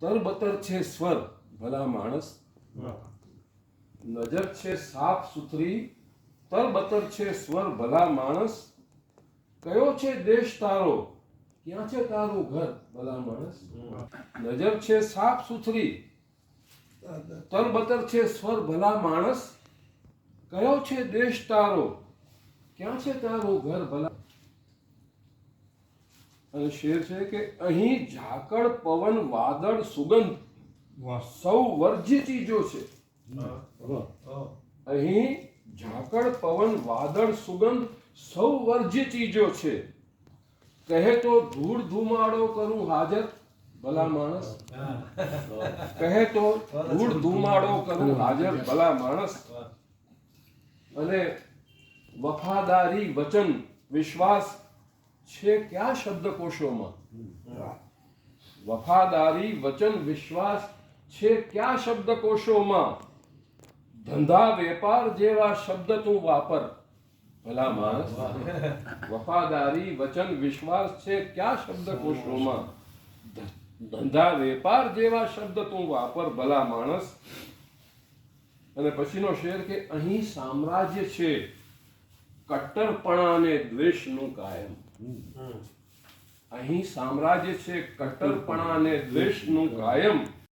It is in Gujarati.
તરબતર છે સ્વર ભલા માણસ, નજર છે સાફ સુથરી તરબતર છે સ્વર ભલા માણસ, કયો છે દેશ તારો ક્યાં છે તારું ઘર ભલા માણસ, નજર છે સાફ સુથરી તરબતર છે સ્વર ભલા માણસ, કયો છે દેશ તારો ક્યાં છે તારું ઘર ભલા. અને શેર છે કે અહીં ઝાકળ પવન વાદળ સુગંધ સૌ વર્જ્ય ચીજો છે. અહીં ઝાકળ પવન વાદળ સુગંધ સૌ વર્જ્ય ચીજો છે, કહે તો ધૂળ ધુમાડો કરું હાજર ભલા માણસ, કહે તો ધૂળ ધુમાડો કરું હાજર ભલા માણસ. અને વફાદારી વચન વિશ્વાસ છે ક્યાં શબ્દકોશોમાં, વફાદારી વચન વિશ્વાસ છે ક્યાં શબ્દકોશોમાં, ધંધા વેપાર જેવા શબ્દ તું વાપર ભલા માણસ, વફાદારી વચન વિશ્વાસ છે ક્યાં શબ્દકોશોમાં, ધંધા વેપાર જેવા શબ્દ તું વાપર ભલા માણસ. અને પછીનો શેર કે અહીં સામ્રાજ્ય છે કટ્ટરપણા અને દ્વેષનું કાયમ, અહીં સામ્રાજ્ય છે કટ્ટરપણા અને દ્વેષનું કાયમ,